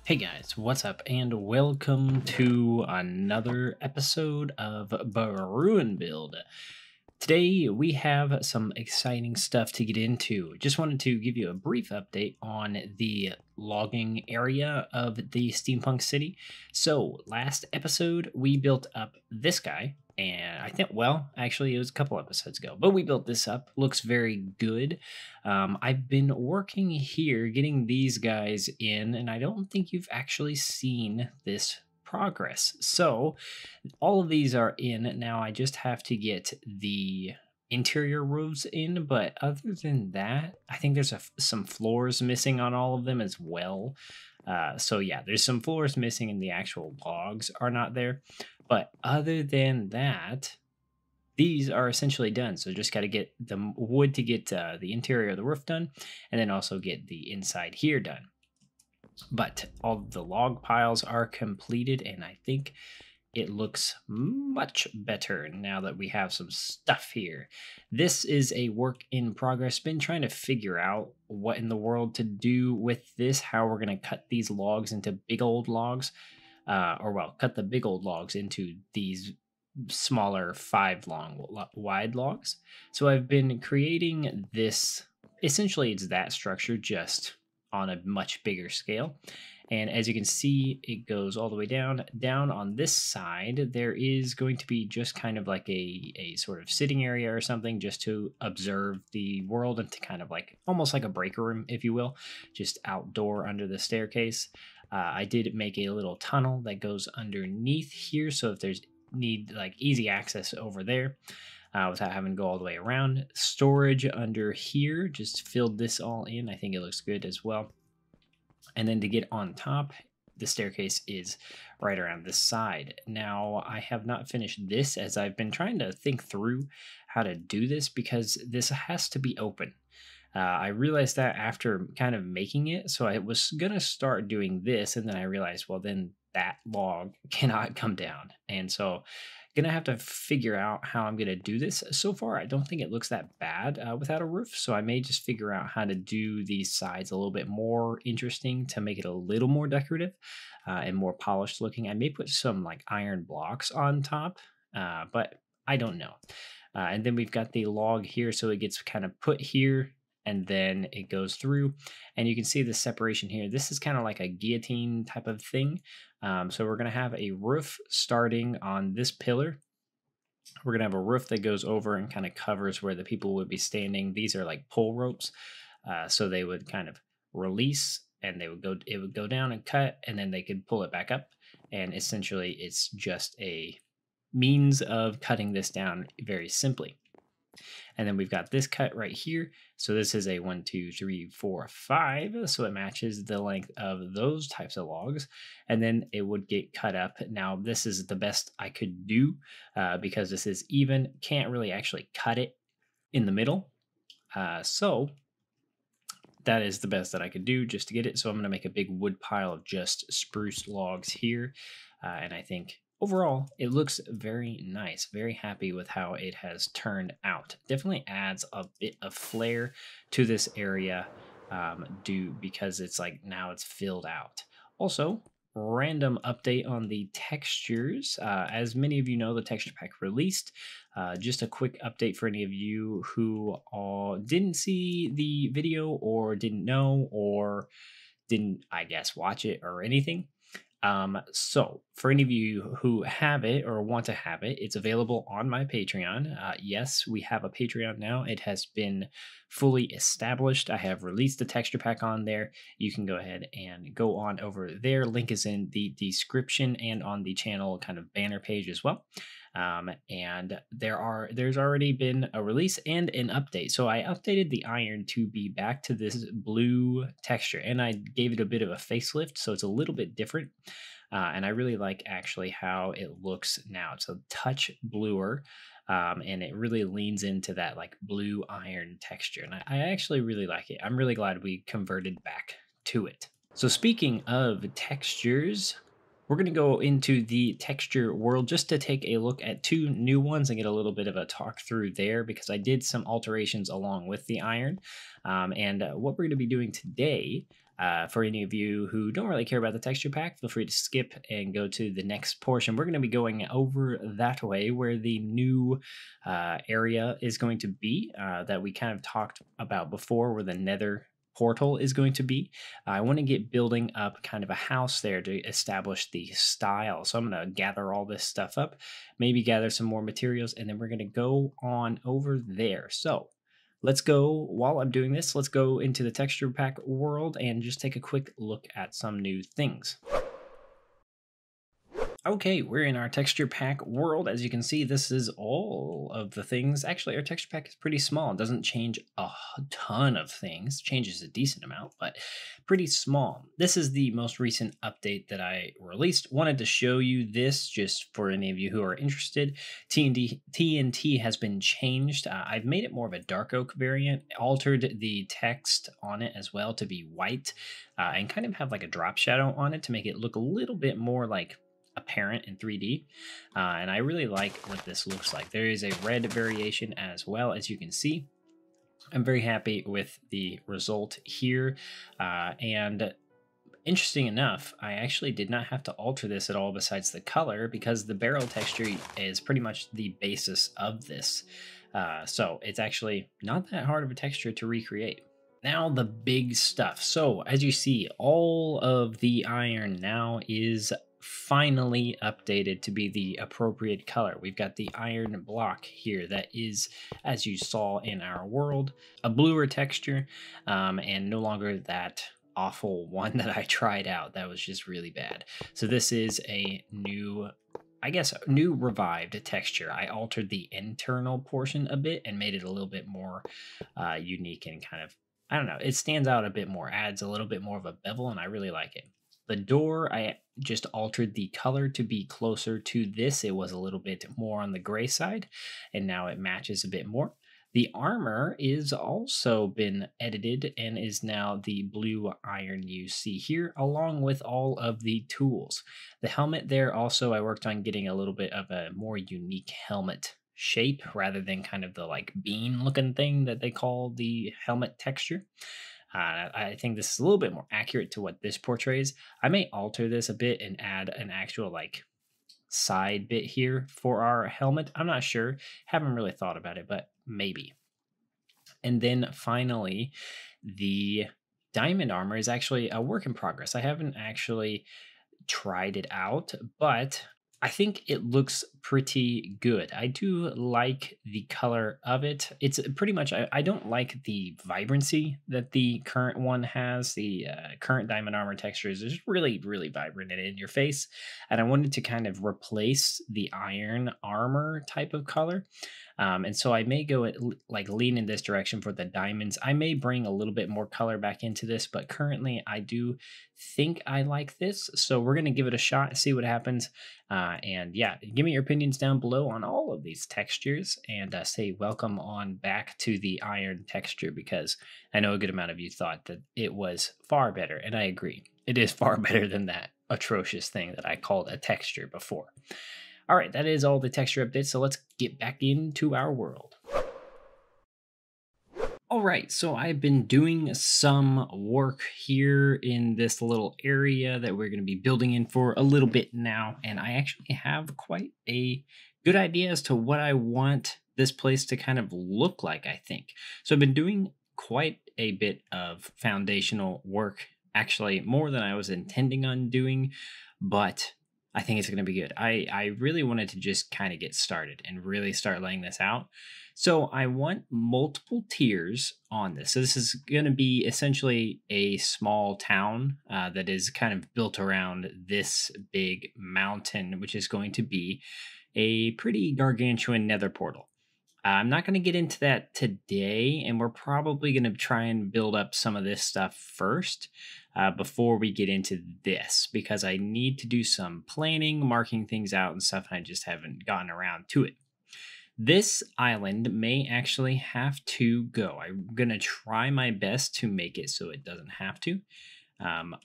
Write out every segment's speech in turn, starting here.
Hey guys, what's up, and welcome to another episode of Brew and Build. Today we have some exciting stuff to get into. Just wanted to give you a brief update on the logging area of the steampunk city. So last episode we built up this guy, and I think, well, actually it was a couple episodes ago, but we built this up. Looks very good. I've been working here getting these guys in, and I don't think you've actually seen this progress. So all of these are in now. I just have to get the interior roofs in, but other than that, I think there's some floors missing on all of them as well. So yeah, there's some floors missing and the actual logs are not there. But other than that, these are essentially done. So just got to get the wood to get the interior of the roof done, and then also get the inside here done. But all of the log piles are completed, and I think it looks much better now that we have some stuff here. This is a work in progress. Been trying to figure out what in the world to do with this, how we're going to cut these logs into big old logs, cut the big old logs into these smaller 5 wide logs. So I've been creating this, essentially it's that structure just on a much bigger scale. And as you can see, it goes all the way down. Down on this side, there is going to be just kind of like a sort of sitting area or something, just to observe the world and to kind of like almost like a breaker room, if you will, just outdoor under the staircase. I did make a little tunnel that goes underneath here, so if there's need like easy access over there without having to go all the way around. Storage under here, just filled this all in. I think it looks good as well. And then to get on top, the staircase is right around this side. Now, I have not finished this, as I've been trying to think through how to do this, because this has to be open. I realized that after kind of making it, so I was going to start doing this, and then I realized, well, then that log cannot come down. And so gonna have to figure out how I'm gonna do this. So far, I don't think it looks that bad without a roof, so I may just figure out how to do these sides a little bit more interesting to make it a little more decorative and more polished looking. I may put some like iron blocks on top, but I don't know. And then we've got the log here, so it gets kind of put here and then it goes through, and you can see the separation here. This is kind of like a guillotine type of thing. So we're going to have a roof starting on this pillar. We're going to have a roof that goes over and kind of covers where the people would be standing. These are like pull ropes. So they would kind of release, and it would go down and cut, and then they could pull it back up. And essentially it's just a means of cutting this down very simply. And then we've got this cut right here. So this is a 1, 2, 3, 4, 5. So it matches the length of those types of logs. And then it would get cut up. Now, this is the best I could do because this is even. Can't really actually cut it in the middle. So that is the best that I could do just to get it. So I'm going to make a big wood pile of just spruce logs here. And I think overall, it looks very nice. Very happy with how it has turned out. Definitely adds a bit of flair to this area because it's like now it's filled out. Also, random update on the textures. As many of you know, the texture pack released. Just a quick update for any of you who didn't see the video or didn't know or didn't, I guess, watch it or anything. So for any of you who have it or want to have it, it's available on my Patreon. Yes, we have a Patreon now. It has been fully established. I have released the texture pack on there. You can go ahead and go on over there. Link is in the description and on the channel kind of banner page as well. And there's already been a release and an update. So I updated the iron to be back to this blue texture, and I gave it a bit of a facelift, so it's a little bit different. And I really like actually how it looks now. It's a touch bluer, and it really leans into that like blue iron texture. And I actually really like it. I'm really glad we converted back to it. So speaking of textures, we're going to go into the texture world just to take a look at two new ones and get a little bit of a talk through there, because I did some alterations along with the iron. What we're going to be doing today, for any of you who don't really care about the texture pack, feel free to skip and go to the next portion. We're going to be going over that way where the new area is going to be, that we kind of talked about before, where the nether portal is going to be. I want to get building up kind of a house there to establish the style. So I'm going to gather all this stuff up, maybe gather some more materials, and then we're going to go on over there. So let's go, while I'm doing this, let's go into the texture pack world and just take a quick look at some new things. Okay, we're in our texture pack world. As you can see, this is all of the things. Actually, our texture pack is pretty small. It doesn't change a ton of things. It changes a decent amount, but pretty small. This is the most recent update that I released. Wanted to show you this just for any of you who are interested. TNT has been changed. I've made it more of a dark oak variant, altered the text on it as well to be white, and kind of have like a drop shadow on it to make it look a little bit more like apparent in 3D, and I really like what this looks like. There is a red variation as well, as you can see. I'm very happy with the result here, and interesting enough, I actually did not have to alter this at all besides the color, because the barrel texture is pretty much the basis of this, so it's actually not that hard of a texture to recreate. Now the big stuff. So as you see, all of the iron now is finally updated to be the appropriate color. We've got the iron block here that is, as you saw in our world, a bluer texture, and no longer that awful one that I tried out that was just really bad. So this is a new, I guess, new revived texture. I altered the internal portion a bit and made it a little bit more unique and kind of, I don't know, it stands out a bit more, adds a little bit more of a bevel, and I really like it. The door, I just altered the color to be closer to this. It was a little bit more on the gray side, and now it matches a bit more. The armor is also been edited and is now the blue iron you see here, along with all of the tools. The helmet there also, I worked on getting a little bit of a more unique helmet shape rather than kind of the like bean looking thing that they call the helmet texture. I think this is a little bit more accurate to what this portrays. I may alter this a bit and add an actual like side bit here for our helmet. I'm not sure. Haven't really thought about it, but maybe. And then finally, the diamond armor is actually a work in progress. I haven't actually tried it out, but I think it looks pretty good. I do like the color of it. It's pretty much, I don't like the vibrancy that the current one has. The current diamond armor texture is just really, really vibrant and in your face. And I wanted to kind of replace the iron armor type of color. And so I may go like lean in this direction for the diamonds. I may bring a little bit more color back into this, but currently I do think I like this. So we're going to give it a shot and see what happens. And yeah, give me your opinions down below on all of these textures, and say welcome on back to the iron texture, because I know a good amount of you thought that it was far better, and I agree. It is far better than that atrocious thing that I called a texture before. All right, that is all the texture updates, so let's get back into our world. All right, so I've been doing some work here in this little area that we're going to be building in for a little bit now, and I actually have quite a good idea as to what I want this place to kind of look like, I think. So I've been doing quite a bit of foundational work, actually more than I was intending on doing, but I think it's going to be good. I really wanted to just kind of get started and really start laying this out. So I want multiple tiers on this. So this is going to be essentially a small town that is kind of built around this big mountain, which is going to be a pretty gargantuan nether portal. I'm not going to get into that today, and we're probably going to try and build up some of this stuff first before we get into this, because I need to do some planning, marking things out and stuff, and I just haven't gotten around to it. This island may actually have to go. I'm going to try my best to make it so it doesn't have to,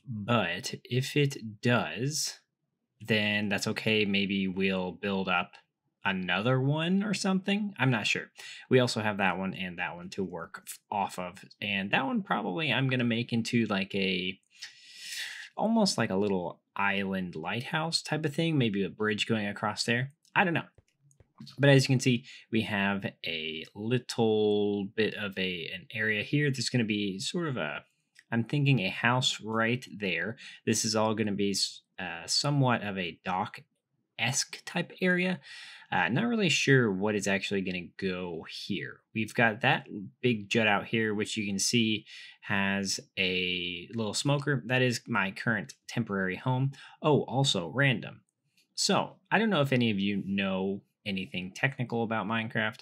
but if it does, then that's okay. Maybe we'll build up another one or something. I'm not sure. We also have that one and that one to work off of. And that one probably I'm going to make into like a almost like a little island lighthouse type of thing, maybe a bridge going across there. I don't know. But as you can see, we have a little bit of an area here. There's going to be sort of I'm thinking a house right there. This is all going to be somewhat of a dock-esque type area. Not really sure what is actually going to go here. We've got that big jut out here, which you can see has a little smoker. That is my current temporary home. Oh, also random. So I don't know if any of you know anything technical about Minecraft,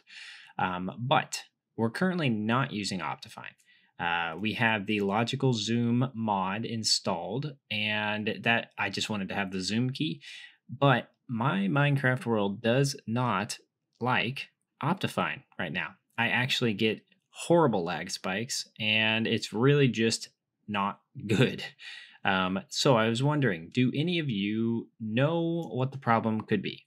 but we're currently not using Optifine. We have the logical zoom mod installed, and that I just wanted to have the zoom key, but my Minecraft world does not like Optifine right now. I actually get horrible lag spikes, and it's really just not good. So I was wondering, do any of you know what the problem could be?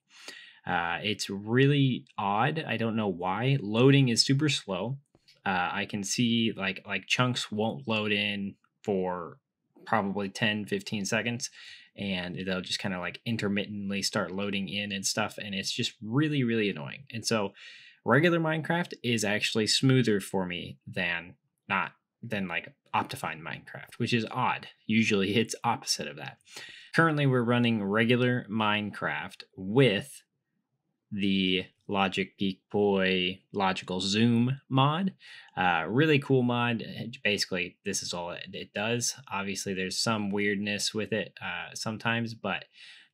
It's really odd. I don't know why. Loading is super slow. I can see like chunks won't load in for probably 10, 15 seconds, and they'll just kind of like intermittently start loading in and stuff, and it's just really, really annoying. And so regular Minecraft is actually smoother for me than not than like Optifine Minecraft, which is odd. Usually it's opposite of that. Currently we're running regular Minecraft with the Logic Geek Boy Logical Zoom mod. Really cool mod. Basically, this is all it does. Obviously, there's some weirdness with it sometimes, but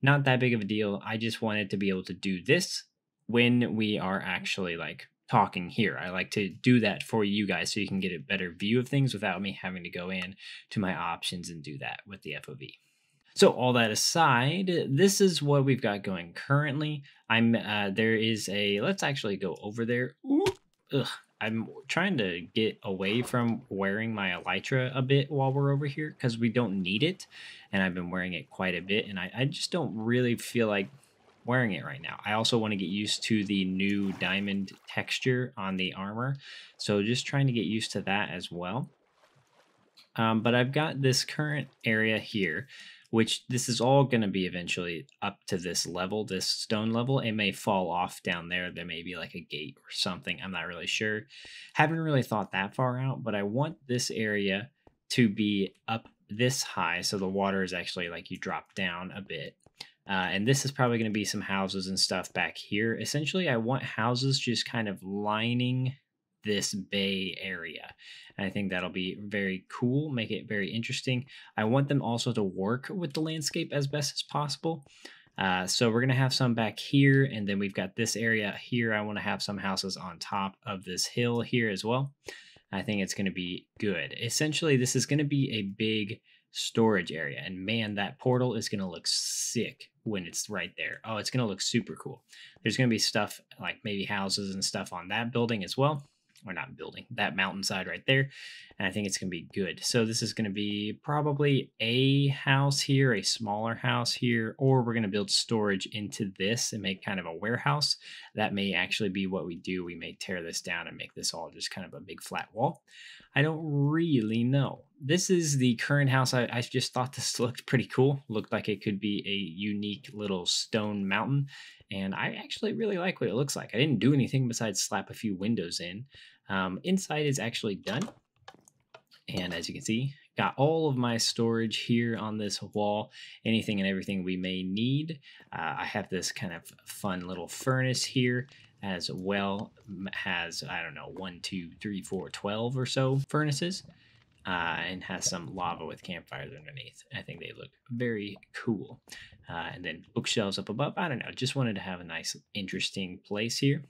not that big of a deal. I just wanted to be able to do this when we are actually like talking here. I like to do that for you guys so you can get a better view of things without me having to go in to my options and do that with the FOV. So all that aside, this is what we've got going currently. There is a, let's actually go over there. Ooh, ugh, I'm trying to get away from wearing my elytra a bit while we're over here because we don't need it, and I've been wearing it quite a bit, and I just don't really feel like wearing it right now. I also want to get used to the new diamond texture on the armor, so just trying to get used to that as well. But I've got this current area here, which this is all going to be eventually up to this level, this stone level. It may fall off down there. There may be like a gate or something. I'm not really sure. Haven't really thought that far out, but I want this area to be up this high. So the water is actually like you drop down a bit. And this is probably going to be some houses and stuff back here. Essentially, I want houses just kind of lining this bay area. And I think that'll be very cool, make it very interesting. I want them also to work with the landscape as best as possible. So we're going to have some back here, and then we've got this area here. I want to have some houses on top of this hill here as well. I think it's going to be good. Essentially, this is going to be a big storage area, and man, that portal is going to look sick when it's right there. Oh, it's going to look super cool. There's going to be stuff like maybe houses and stuff on that building as well. Or not building, that mountainside right there. And I think it's going to be good. So this is going to be probably a house here, a smaller house here, or we're going to build storage into this and make kind of a warehouse. That may actually be what we do. We may tear this down and make this all just kind of a big flat wall. I don't really know. This is the current house. I just thought this looked pretty cool. Looked like it could be a unique little stone mountain. And I actually really like what it looks like. I didn't do anything besides slap a few windows in. Inside is actually done. And as you can see, got all of my storage here on this wall, anything and everything we may need. I have this kind of fun little furnace here as well. Has, I don't know, 1, 2, 3, 4, 12 or so furnaces. And has some lava with campfires underneath. I think they look very cool. And then bookshelves up above. I don't know, just wanted to have a nice, interesting place here.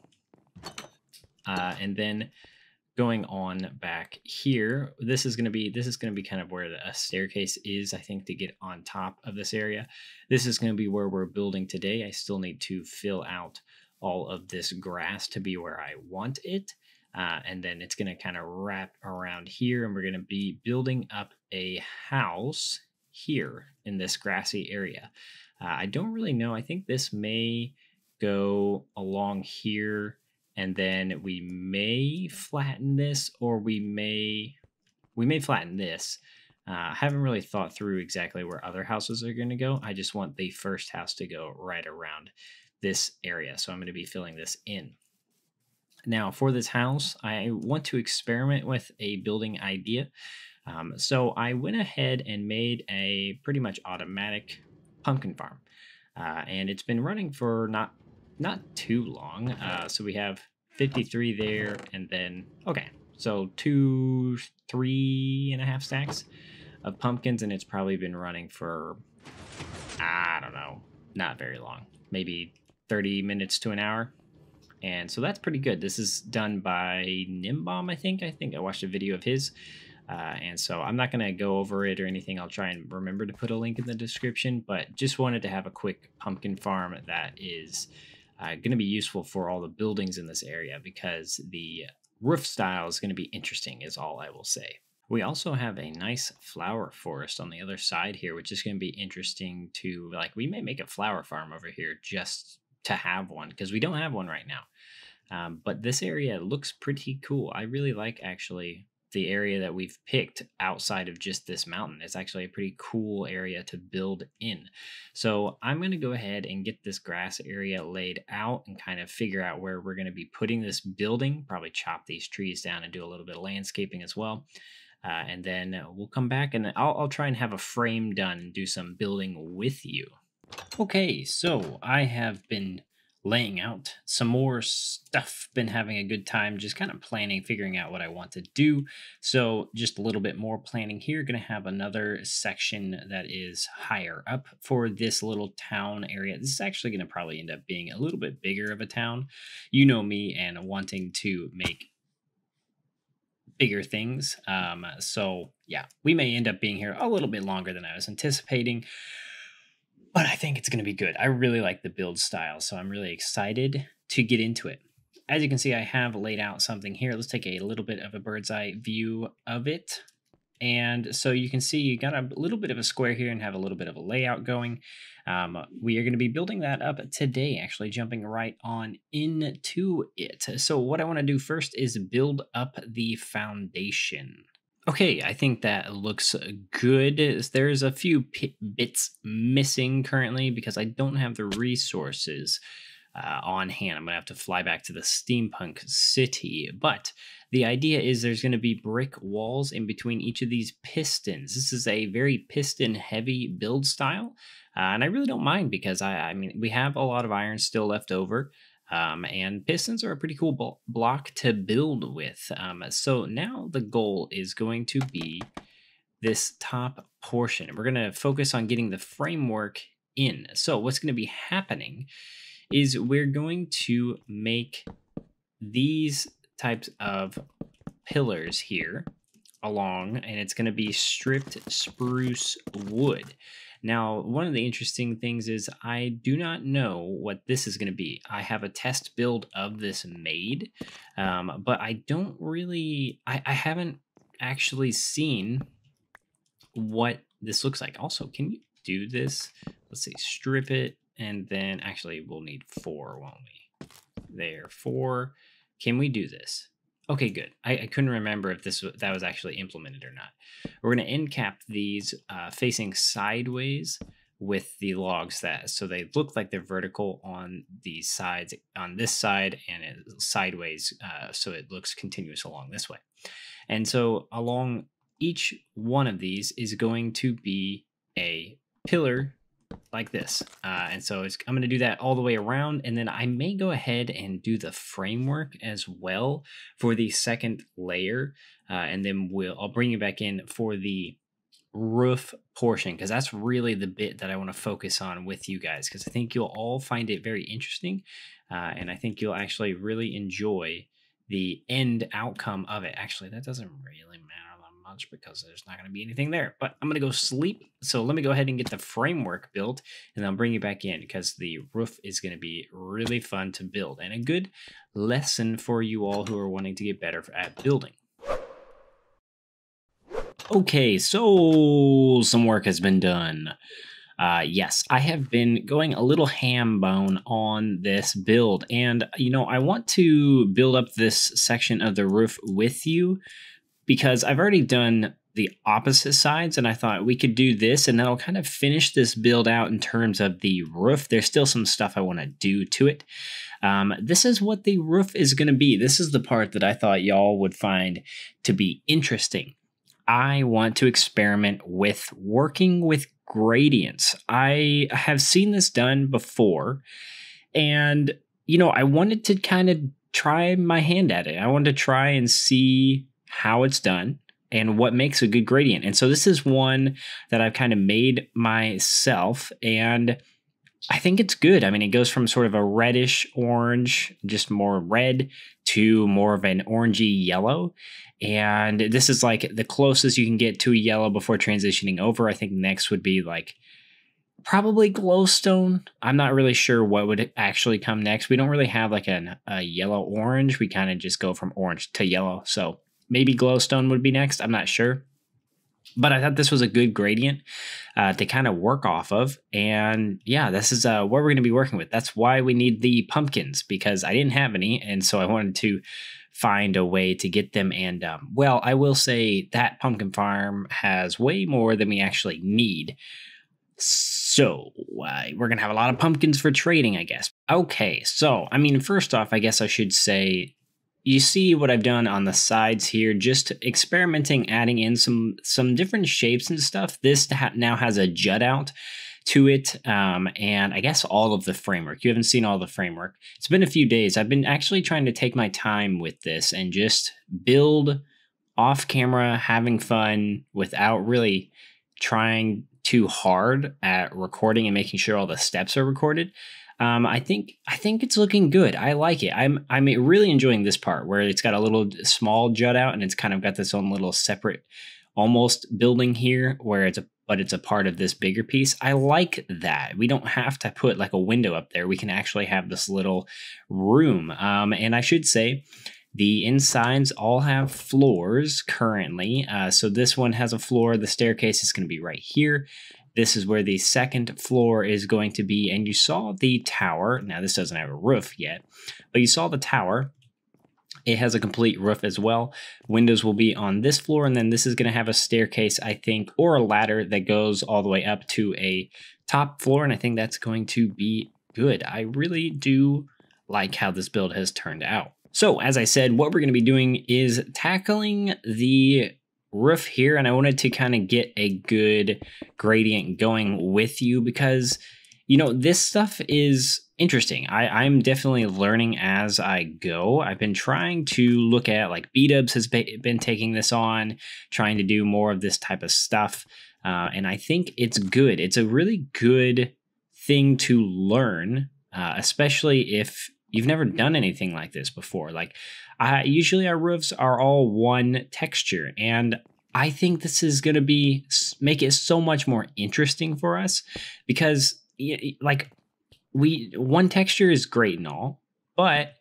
And then going on back here, this is going to be kind of where a staircase is, I think, to get on top of this area. This is going to be where we're building today. I still need to fill out all of this grass to be where I want it. And then it's going to kind of wrap around here, and we're going to be building up a house here in this grassy area. I don't really know. I think this may go along here, and then we may flatten this, or we may flatten this. I haven't really thought through exactly where other houses are going to go. I just want the first house to go right around this area. So I'm going to be filling this in. Now, for this house, I want to experiment with a building idea. So I went ahead and made a pretty much automatic pumpkin farm. And it's been running for not too long. So we have 53 there, and then, okay, so 3.5 stacks of pumpkins, and it's probably been running for, I don't know, not very long, maybe 30 minutes to an hour. And so that's pretty good. This is done by Nimbom, I think. I watched a video of his. And so I'm not going to go over it or anything. I'll try and remember to put a link in the description, but just wanted to have a quick pumpkin farm that is going to be useful for all the buildings in this area, because the roof style is going to be interesting, is all I will say. We also have a nice flower forest on the other side here, which is going to be interesting to, like, we may make a flower farm over here just to have one, because we don't have one right now. But this area looks pretty cool. I really like, actually, the area that we've picked outside of just this mountain. It's actually a pretty cool area to build in. So I'm going to go ahead and get this grass area laid out and kind of figure out where we're going to be putting this building. Probably chop these trees down and do a little bit of landscaping as well. And then we'll come back, and I'll try and have a frame done and do some building with you. Okay, so I have been laying out some more stuff, been having a good time, just kind of planning, figuring out what I want to do. So just a little bit more planning here. Going to have another section that is higher up for this little town area. This is actually going to probably end up being a little bit bigger of a town. You know me and wanting to make bigger things. So yeah, we may end up being here a little bit longer than I was anticipating, but I think it's going to be good. I really like the build style, so I'm really excited to get into it. As you can see, I have laid out something here. Let's take a little bit of a bird's eye view of it. And so you can see you got a little bit of a square here and have a little bit of a layout going. We are going to be building that up today, actually jumping right on into it. So what I want to do first is build up the foundation. Okay, I think that looks good. There's a few bits missing currently because I don't have the resources on hand. I'm going to have to fly back to the steampunk city. But the idea is there's going to be brick walls in between each of these pistons. This is a very piston-heavy build style. And I really don't mind because, I mean, we have a lot of iron still left over. And pistons are a pretty cool block to build with. So now the goal is going to be this top portion. We're going to focus on getting the framework in. So what's going to be happening is we're going to make these types of pillars here along, and it's going to be stripped spruce wood. Now, one of the interesting things is I do not know what this is going to be. I have a test build of this made, but I don't really, I haven't actually seen what this looks like. Also, can you do this? Let's see, strip it, and then actually we'll need 4, won't we? There, 4. Can we do this? Okay, good. I couldn't remember if that was actually implemented or not. We're going to end cap these facing sideways with the logs so they look like they're vertical on the sides, on this side, and sideways, so it looks continuous along this way. And so along each one of these is going to be a pillar like this. And so I'm going to do that all the way around, and then I may go ahead and do the framework as well for the second layer, and then I'll bring you back in for the roof portion, because that's really the bit that I want to focus on with you guys, because I think you'll all find it very interesting, and I think you'll actually really enjoy the end outcome of it. Actually, that doesn't really matter much because there's not going to be anything there, but I'm going to go sleep. So let me go ahead and get the framework built, and I'll bring you back in because the roof is going to be really fun to build and a good lesson for you all who are wanting to get better at building. Okay, so some work has been done. Yes, I have been going a little ham bone on this build, and I want to build up this section of the roof with you because I've already done the opposite sides, and I thought we could do this, and that'll kind of finish this build out in terms of the roof. There's still some stuff I want to do to it. This is what the roof is going to be. This is the part that I thought y'all would find to be interesting. I want to experiment with working with gradients. I have seen this done before, and I wanted to kind of try my hand at it. I wanted to try and see how it's done and what makes a good gradient. And so this is one that I've kind of made myself, and I think it's good. I mean, it goes from sort of a reddish orange, just more red, to more of an orangey yellow. And this is like the closest you can get to a yellow before transitioning over. I think next would be like probably glowstone. I'm not really sure what would actually come next. We don't really have like a yellow orange. We kind of just go from orange to yellow. So maybe glowstone would be next. I'm not sure. But I thought this was a good gradient to kind of work off of. And yeah, this is what we're going to be working with. That's why we need the pumpkins, because I didn't have any. And so I wanted to find a way to get them. And well, I will say that pumpkin farm has way more than we actually need. So we're going to have a lot of pumpkins for trading, I guess. Okay, so I mean, first off, I guess I should say, you see what I've done on the sides here, just experimenting, adding in some different shapes and stuff. This now has a jut out to it, and I guess all of the framework. You haven't seen all the framework. It's been a few days. I've been actually trying to take my time with this and just build off camera, having fun without really trying too hard at recording and making sure all the steps are recorded. I think it's looking good. I like it. I'm really enjoying this part where it's got a little small jut out and it's kind of got this own little separate almost building here where it's a part of this bigger piece. I like that. We don't have to put like a window up there. We can actually have this little room. And I should say the insides all have floors currently. So this one has a floor. The staircase is going to be right here. This is where the second floor is going to be. And you saw the tower. Now, this doesn't have a roof yet, but you saw the tower. It has a complete roof as well. Windows will be on this floor. And then this is going to have a staircase, I think, or a ladder that goes all the way up to a top floor. And I think that's going to be good. I really do like how this build has turned out. So, as I said, what we're going to be doing is tackling the roof here, and I wanted to kind of get a good gradient going with you because, this stuff is interesting. I'm definitely learning as I go. I've been trying to look at, like, B-Dubs has been taking this on, trying to do more of this type of stuff, and I think it's good. It's a really good thing to learn, especially if you've never done anything like this before. Like, usually our roofs are all one texture, and I think this is going to make it so much more interesting for us because, like, one texture is great and all, but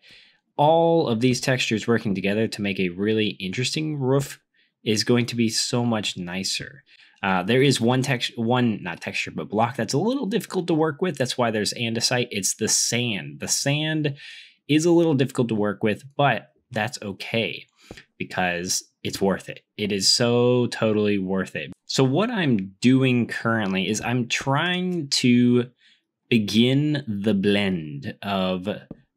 all of these textures working together to make a really interesting roof is going to be so much nicer. There is one block that's a little difficult to work with. That's why there's andesite. It's the sand. The sand is a little difficult to work with, but that's okay because it's worth it. It is so totally worth it. So what I'm doing currently is I'm trying to begin the blend of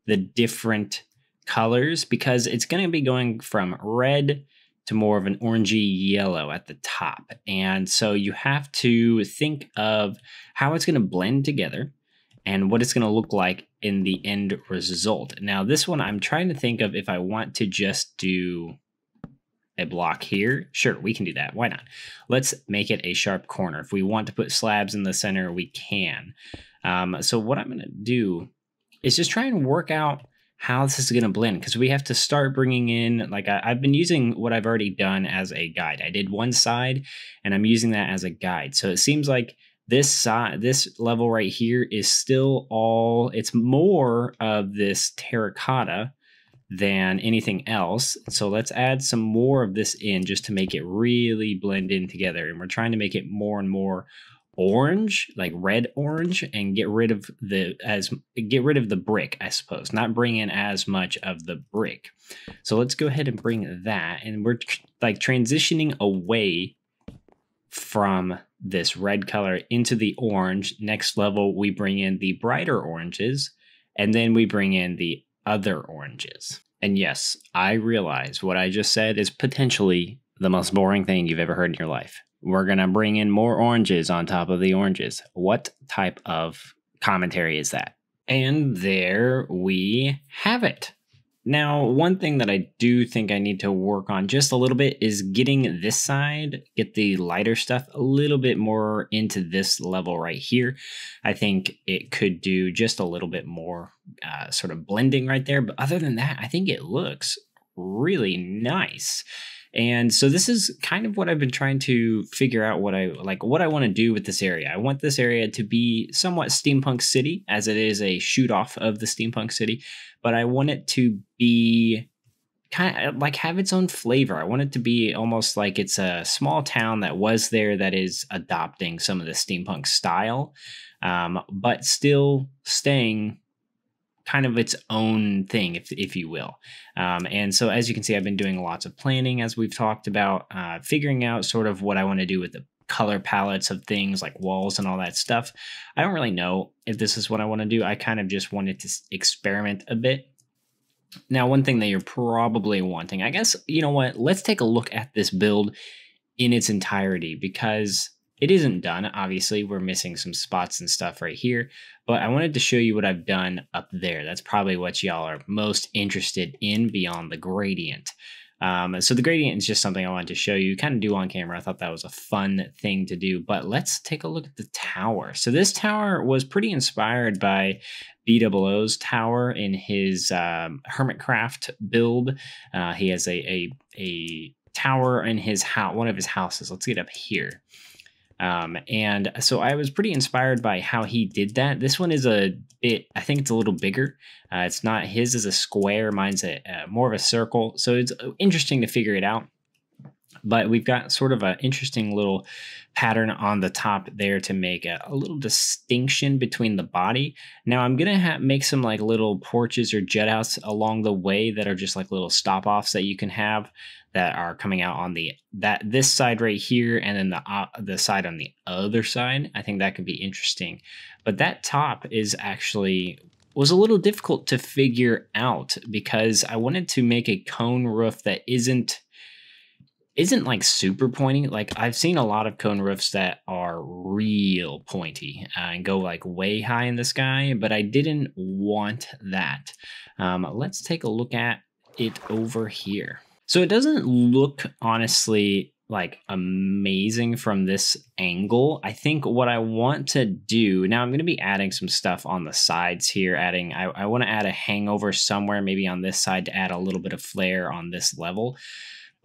the different colors because it's going to be going from red to more of an orangey yellow at the top. And so you have to think of how it's going to blend together and what it's going to look like in the end result. Now, this one, I'm trying to think of if I want to just do a block here. Sure, we can do that. Why not? Let's make it a sharp corner. If we want to put slabs in the center, we can. So what I'm going to do is just try and work out how this is going to blend, because we have to start bringing in, like, I've been using what I've already done as a guide. I did one side and I'm using that as a guide. So it seems like this level right here is still it's more of this terracotta than anything else. So let's add some more of this in just to make it really blend in together. And we're trying to make it more and more orange, like red orange, and get rid of the brick, I suppose. Not bring in as much of the brick. So let's go ahead and bring that, and we're like transitioning away from this red color into the orange. Next level, we bring in the brighter oranges, and then we bring in the other oranges. And yes, I realize what I just said is potentially the most boring thing you've ever heard in your life. We're going to bring in more oranges on top of the oranges. What type of commentary is that? And there we have it. Now, one thing that I do think I need to work on just a little bit is getting this side, get the lighter stuff a little bit more into this level right here. I think it could do just a little bit more sort of blending right there. But other than that, I think it looks really nice. And so this is kind of what I've been trying to figure out what I want to do with this area. I want this area to be somewhat Steampunk City, as it is a shoot off of the Steampunk City, but I want it to be kind of like have its own flavor. I want it to be almost like it's a small town that was there that is adopting some of the steampunk style, but still staying kind of its own thing, if you will. And so as you can see, I've been doing lots of planning, as we've talked about, figuring out sort of what I want to do with the color palettes of things like walls and all that stuff. I don't really know if this is what I want to do. I kind of just wanted to experiment a bit. Now, one thing that you're probably wanting, I guess, you know what, let's take a look at this build in its entirety, because it isn't done. Obviously, we're missing some spots and stuff right here, but I wanted to show you what I've done up there. That's probably what y'all are most interested in beyond the gradient. So the gradient is just something I wanted to show you, kind of do on camera. I thought that was a fun thing to do, but let's take a look at the tower. So this tower was pretty inspired by BOO's tower in his Hermitcraft build. He has a tower in his house, one of his houses. Let's get up here. And so I was pretty inspired by how he did that. This one is a bit, I think it's a little bigger. It's not, his is a square, mine's more of a circle. So it's interesting to figure it out. But we've got sort of an interesting little pattern on the top there to make a little distinction between the body. Now I'm going to make some like little porches or jut outs along the way that are just like little stop offs that you can have that are coming out on this side right here, and then the side on the other side. I think that could be interesting. But that top is actually was a little difficult to figure out, because I wanted to make a cone roof that isn't like super pointy. Like I've seen a lot of cone roofs that are real pointy and go like way high in the sky, but I didn't want that. Let's take a look at it over here. So it doesn't look, honestly, like amazing from this angle. I think what I want to do now, I'm going to be adding some stuff on the sides here. I want to add a hangover somewhere, maybe on this side, to add a little bit of flair on this level.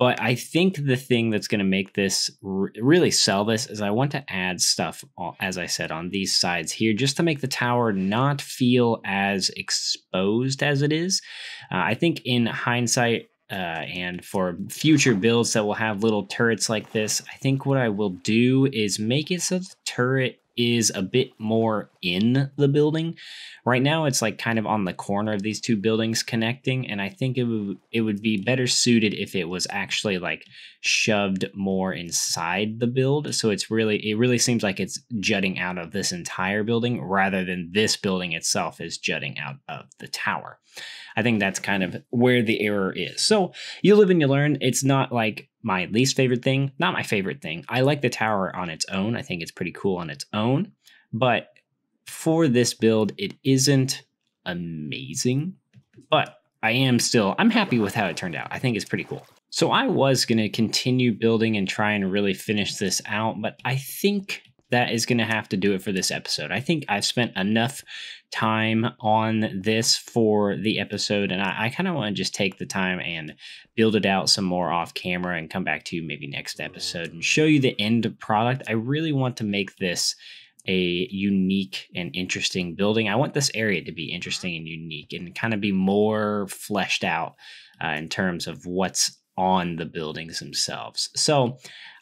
But I think the thing that's going to make this really sell this is I want to add stuff, as I said, on these sides here, just to make the tower not feel as exposed as it is. I think in hindsight, and for future builds that will have little turrets like this, I think what I will do is make it so the turret is a bit more in the building. Right now it's like kind of on the corner of these two buildings connecting, and I think it would be better suited if it was actually like shoved more inside the build, so it really seems like it's jutting out of this entire building rather than this building itself is jutting out of the tower. I think that's kind of where the error is. So you live and you learn. It's not like my least favorite thing, not my favorite thing. I like the tower on its own. I think it's pretty cool on its own. But for this build, it isn't amazing. But I'm happy with how it turned out. I think it's pretty cool. So I was going to continue building and try and really finish this out, but I think that is going to have to do it for this episode. I think I've spent enough time on this for the episode, and I kind of want to just take the time and build it out some more off camera and come back to you maybe next episode and show you the end product. I really want to make this a unique and interesting building. I want this area to be interesting and unique and kind of be more fleshed out in terms of what's on the buildings themselves. So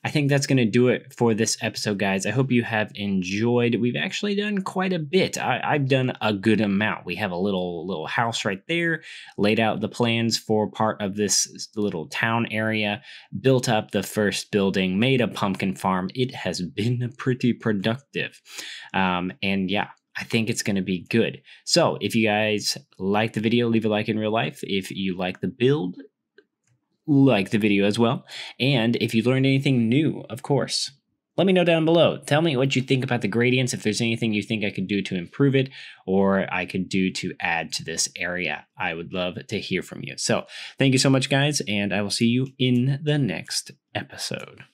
I think that's going to do it for this episode, guys. I hope you have enjoyed. We've actually done quite a bit. I've done a good amount. We have a little house right there, laid out the plans for part of this little town area, built up the first building, made a pumpkin farm. It has been pretty productive. And yeah, I think it's going to be good. So if you guys like the video, leave a like in real life. If you like the build, like the video as well. And if you learned anything new, of course, let me know down below. Tell me what you think about the gradients, if there's anything you think I could do to improve it, or I could do to add to this area. I would love to hear from you. So thank you so much, guys, and I will see you in the next episode.